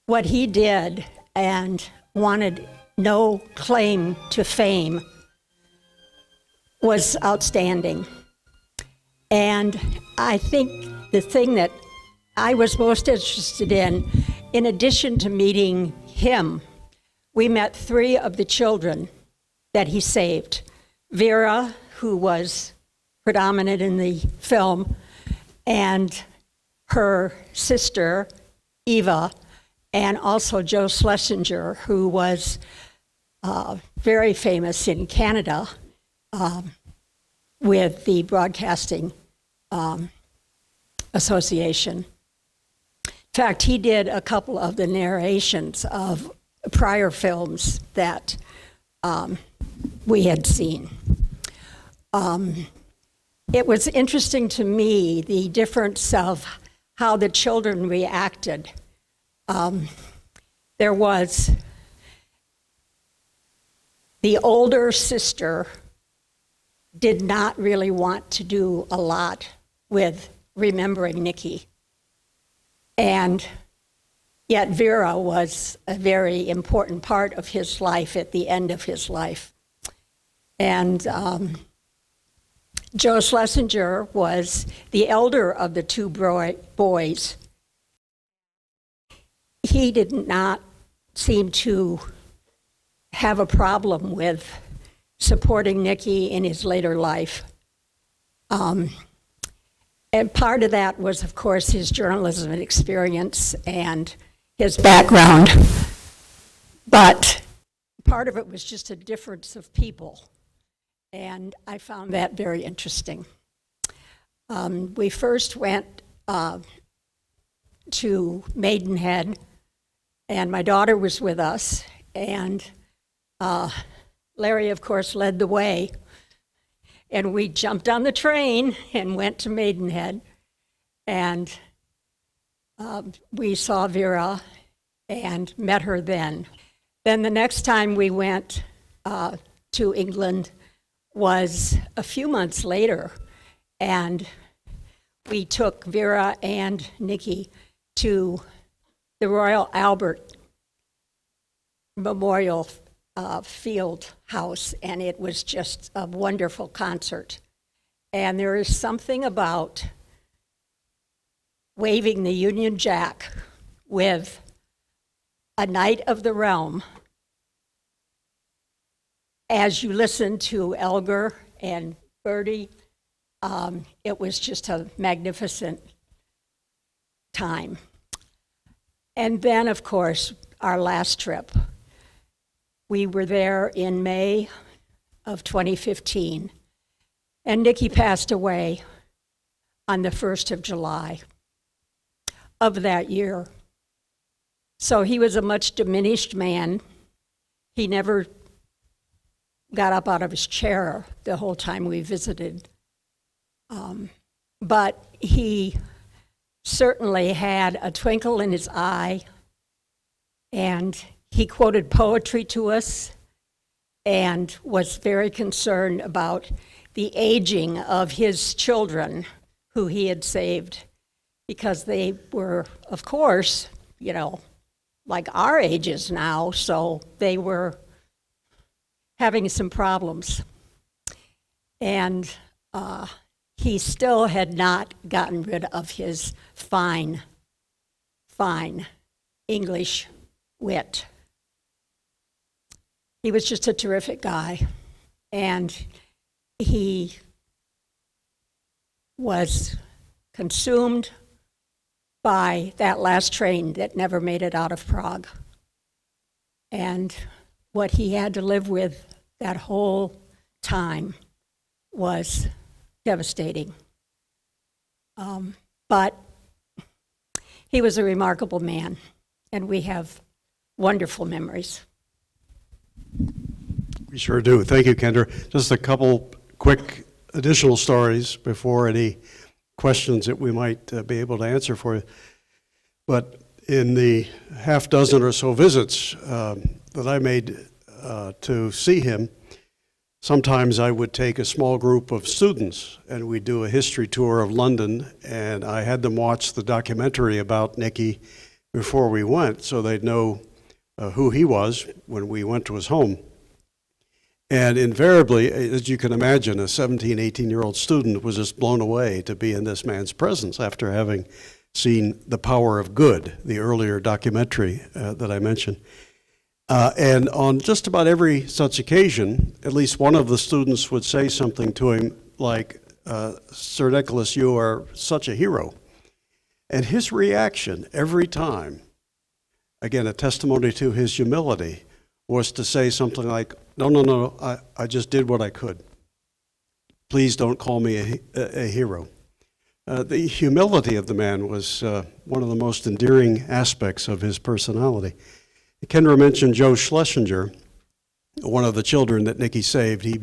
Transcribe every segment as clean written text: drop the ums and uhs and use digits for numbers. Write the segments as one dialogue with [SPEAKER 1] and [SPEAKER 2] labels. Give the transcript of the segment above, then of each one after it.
[SPEAKER 1] what he did and wanted no claim to fame was outstanding. And I think the thing that I was most interested in addition to meeting him, we met 3 of the children that he saved. Vera, who was predominant in the film, and her sister, Eva, and also Joe Schlesinger, who was very famous in Canada with the Broadcasting Association. In fact, he did a couple of the narrations of prior films that we had seen. It was interesting to me, the difference of how the children reacted. There was the older sister did not really want to do a lot with remembering Nicky. And yet Vera was a very important part of his life at the end of his life. And Joe Schlesinger was the elder of the 2 boys. He did not seem to have a problem with supporting Nicky in his later life. And part of that was, of course, his journalism experience and his background. But part of it was just a difference of people. And I found that very interesting. We first went to Maidenhead, and my daughter was with us, and Larry, of course, led the way. And we jumped on the train and went to Maidenhead, and we saw Vera and met her then. Then the next time we went to England was a few months later, and we took Vera and Nicky to the Royal Albert Memorial Field House, and it was just a wonderful concert. And there is something about waving the Union Jack with a Knight of the Realm as you listen to Elgar and Bertie. It was just a magnificent time. And then, of course, our last trip. We were there in May of 2015, and Nicky passed away on the 1st of July of that year. So he was a much diminished man. He never got up out of his chair the whole time we visited. But he certainly had a twinkle in his eye, and he quoted poetry to us and was very concerned about the aging of his children who he had saved, because they were, of course, like our ages now, so they were having some problems. And he still had not gotten rid of his fine English wit. He was just a terrific guy, and he was consumed by that last train that never made it out of Prague. And what he had to live with that whole time was devastating. But he was a remarkable man, and we have wonderful memories.
[SPEAKER 2] We sure do. Thank you, Kendra. Just a couple quick additional stories before any questions that we might be able to answer for you. But in the half dozen or so visits that I made to see him, sometimes I would take a small group of students and we'd do a history tour of London, and I had them watch the documentary about Nicky. before we went, so they'd know who he was when we went to his home. And invariably, as you can imagine, a 17, 18-year-old student was just blown away to be in this man's presence after having seen The Power of Good, the earlier documentary that I mentioned. And on just about every such occasion, at least one of the students would say something to him like, Sir Nicholas, you are such a hero. And his reaction every time, again, a testimony to his humility, was to say something like, no, I just did what I could. Please don't call me a hero. The humility of the man was one of the most endearing aspects of his personality. Kendra mentioned Joe Schlesinger, one of the children that Nicky saved. He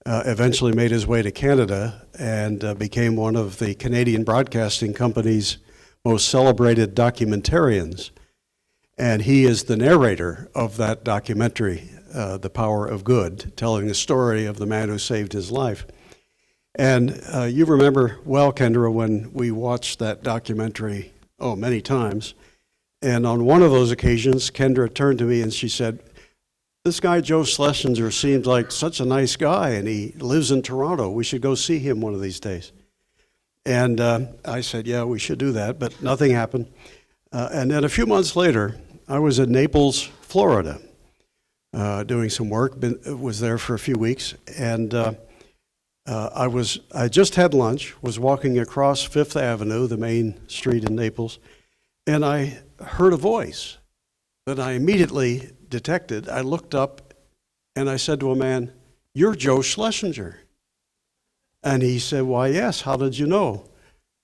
[SPEAKER 2] eventually made his way to Canada and became one of the Canadian Broadcasting Company's most celebrated documentarians. And he is the narrator of that documentary, The Power of Good, telling the story of the man who saved his life. And you remember well, Kendra, when we watched that documentary, many times. And on one of those occasions, Kendra turned to me and she said, this guy, Joe Schlesinger, seems like such a nice guy, and he lives in Toronto. We should go see him one of these days. And I said, yeah, we should do that, but nothing happened. And then a few months later, I was in Naples, Florida, doing some work. Was there for a few weeks, and I just had lunch. Was walking across Fifth Avenue, the main street in Naples, and I heard a voice that I immediately detected. I looked up, and I said to a man, "You're Joe Schlesinger." And he said, "Why, yes. How did you know?"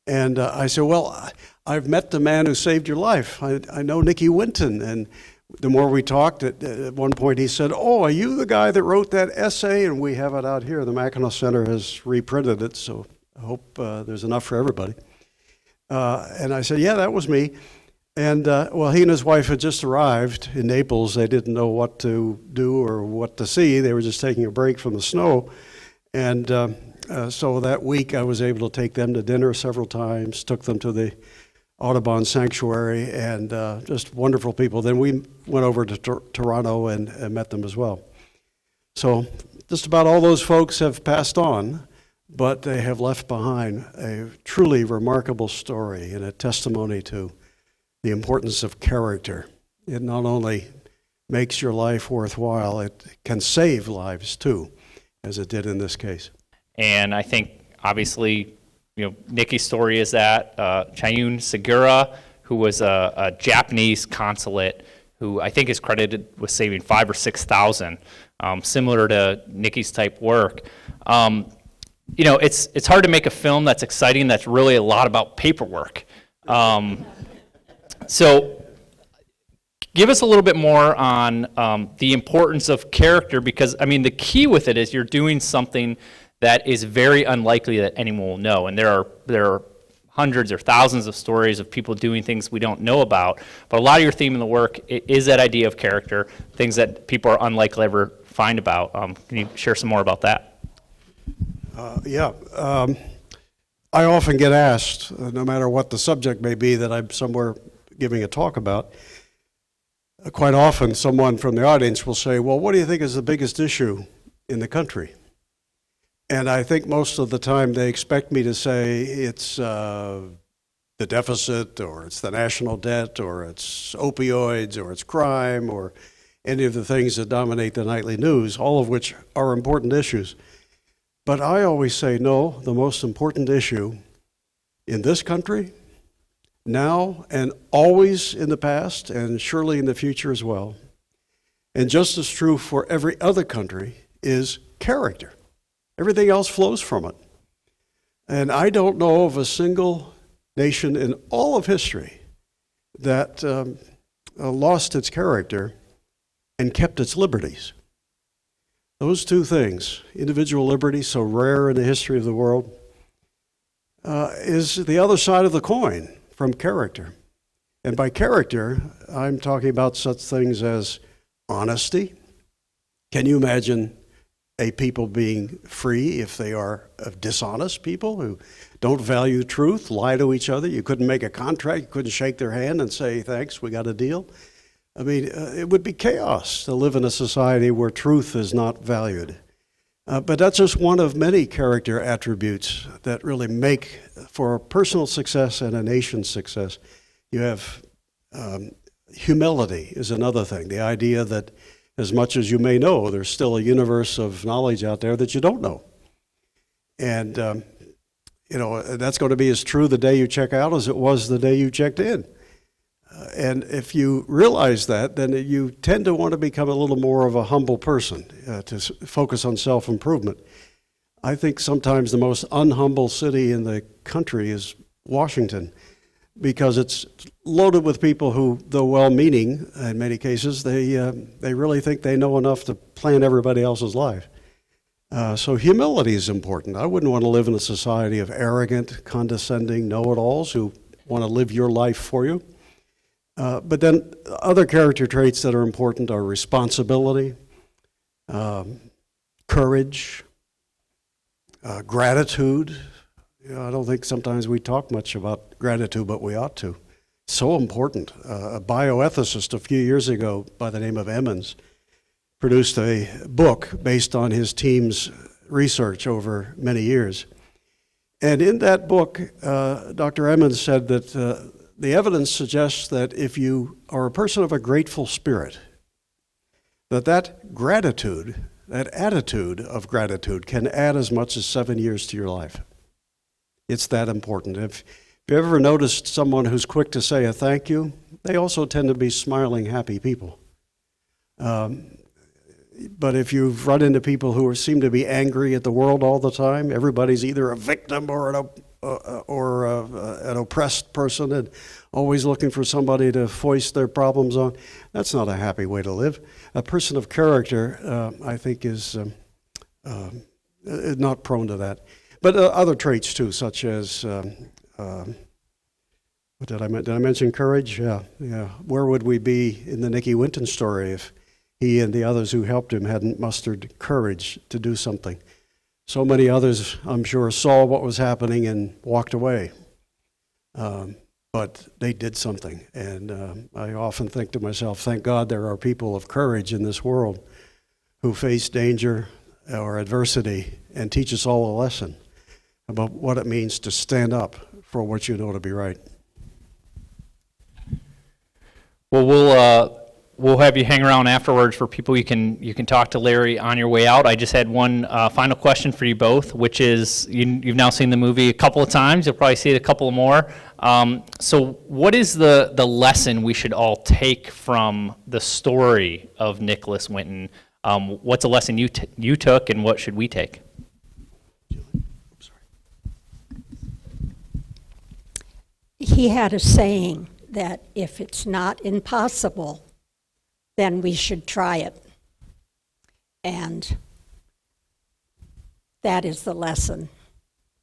[SPEAKER 2] And I said, "Well, I've met the man who saved your life. I know Nicky Winton." And the more we talked, at one point he said, "Oh, are you the guy that wrote that essay?" And we have it out here. The Mackinac Center has reprinted it, so I hope there's enough for everybody. And I said, "Yeah, that was me." And well, he and his wife had just arrived in Naples. They didn't know what to do or what to see. They were just taking a break from the snow. And so that week I was able to take them to dinner several times, took them to the Audubon Sanctuary, and just wonderful people. Then we went over to Toronto and met them as well. So just about all those folks have passed on, but they have left behind a truly remarkable story and a testimony to the importance of character. It not only makes your life worthwhile, it can save lives too, as it did in this case.
[SPEAKER 3] And I think, obviously, Nicky's story is that Chayun Segura, who was a Japanese consulate, who I think is credited with saving 5,000 or 6,000, similar to Nicky's type work. It's hard to make a film that's exciting that's really a lot about paperwork. So give us a little bit more on the importance of character, because, the key with it is you're doing something that is very unlikely that anyone will know. And there are hundreds or thousands of stories of people doing things we don't know about. But a lot of your theme in the work is that idea of character, things that people are unlikely to ever find about. Can you share some more about that?
[SPEAKER 2] I often get asked, no matter what the subject may be that I'm somewhere giving a talk about, quite often someone from the audience will say, well, what do you think is the biggest issue in the country? And I think most of the time they expect me to say it's the deficit, or it's the national debt, or it's opioids, or it's crime, or any of the things that dominate the nightly news, all of which are important issues. But I always say, no, the most important issue in this country, now and always in the past, and surely in the future as well, and just as true for every other country, is character. Everything else flows from it. And I don't know of a single nation in all of history that lost its character and kept its liberties. Those two things, individual liberty, so rare in the history of the world, is the other side of the coin from character. And by character, I'm talking about such things as honesty. Can you imagine a people being free if they are dishonest people who don't value truth, lie to each other. You couldn't make a contract, you couldn't shake their hand and say, thanks, we got a deal. I mean, it would be chaos to live in a society where truth is not valued. But that's just one of many character attributes that really make for a personal success and a nation's success. You have humility is another thing, the idea that as much as you may know, there's still a universe of knowledge out there that you don't know. And, that's going to be as true the day you check out as it was the day you checked in. And if you realize that, then you tend to want to become a little more of a humble person, to focus on self-improvement. I think sometimes the most unhumble city in the country is Washington, because it's loaded with people who, though well-meaning in many cases, they really think they know enough to plan everybody else's life. So humility is important. I wouldn't want to live in a society of arrogant, condescending know-it-alls who want to live your life for you. But then other character traits that are important are responsibility, courage, gratitude. I don't think sometimes we talk much about gratitude, but we ought to. So important. A bioethicist a few years ago by the name of Emmons produced a book based on his team's research over many years. And in that book, Dr. Emmons said that the evidence suggests that if you are a person of a grateful spirit, that gratitude, that attitude of gratitude can add as much as 7 years to your life. It's that important. If you ever noticed someone who's quick to say a thank you, they also tend to be smiling, happy people. But if you've run into people who seem to be angry at the world all the time, everybody's either a victim or an oppressed person and always looking for somebody to foist their problems on, that's not a happy way to live. A person of character, I think, is not prone to that. But other traits too, such as, what did I mention courage? Yeah. Where would we be in the Nicky Winton story if he and the others who helped him hadn't mustered courage to do something? So many others, I'm sure, saw what was happening and walked away. But they did something. And I often think to myself, thank God there are people of courage in this world who face danger or adversity and teach us all a lesson about what it means to stand up for what you know to be right.
[SPEAKER 3] Well, we'll have you hang around afterwards for people you can talk to Larry on your way out. I just had one final question for you both, which is you've now seen the movie a couple of times. You'll probably see it a couple more. So what is the lesson we should all take from the story of Nicholas Winton? What's a lesson you took, and what should we take?
[SPEAKER 1] He had a saying that if it's not impossible, then we should try it. And that is the lesson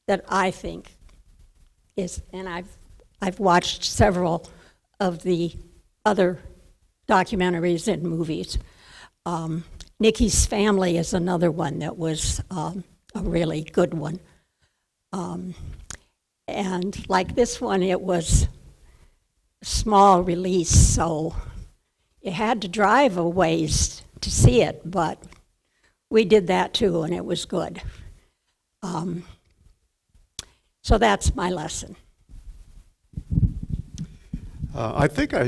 [SPEAKER 1] that I think is, and I've watched several of the other documentaries and movies. Nicky's Family is another one that was a really good one. And like this one, it was a small release, so you had to drive a ways to see it, but we did that too, and it was good. So that's my lesson.
[SPEAKER 2] I think I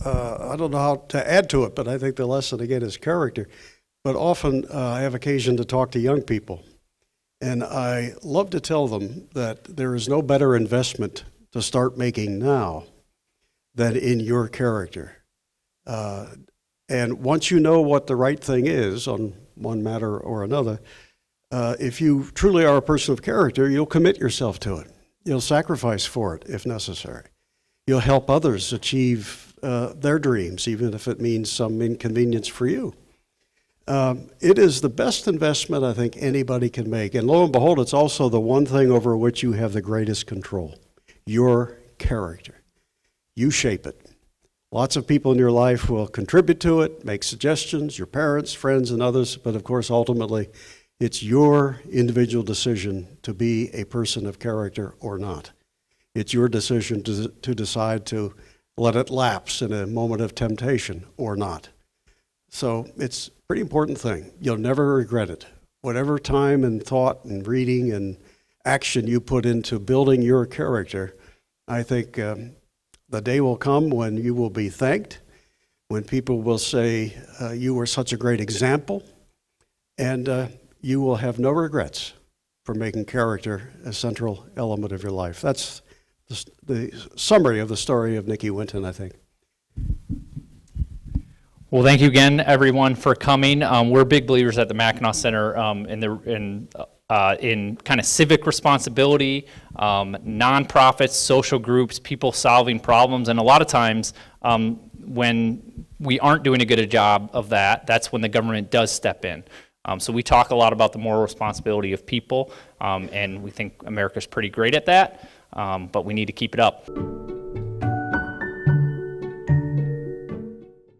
[SPEAKER 2] don't know how to add to it, but I think the lesson again is character. But often I have occasion to talk to young people, and I love to tell them that there is no better investment to start making now than in your character. And once you know what the right thing is on one matter or another, if you truly are a person of character, you'll commit yourself to it. You'll sacrifice for it if necessary. You'll help others achieve their dreams, even if it means some inconvenience for you. It is the best investment I think anybody can make. And lo and behold, it's also the one thing over which you have the greatest control. Your character. You shape it. Lots of people in your life will contribute to it, make suggestions, your parents, friends, and others, but of course, ultimately, it's your individual decision to be a person of character or not. It's your decision to decide to let it lapse in a moment of temptation or not. So it's a pretty important thing. You'll never regret it. Whatever time and thought and reading and action you put into building your character, I think the day will come when you will be thanked, when people will say, you were such a great example, and you will have no regrets for making character a central element of your life. That's the summary of the story of Nicky Winton, I think.
[SPEAKER 3] Well, thank you again, everyone, for coming. We're big believers at the Mackinac Center in kind of civic responsibility, nonprofits, social groups, people solving problems, and a lot of times when we aren't doing a good job of that, that's when the government does step in. So we talk a lot about the moral responsibility of people, and we think America's pretty great at that, but we need to keep it up.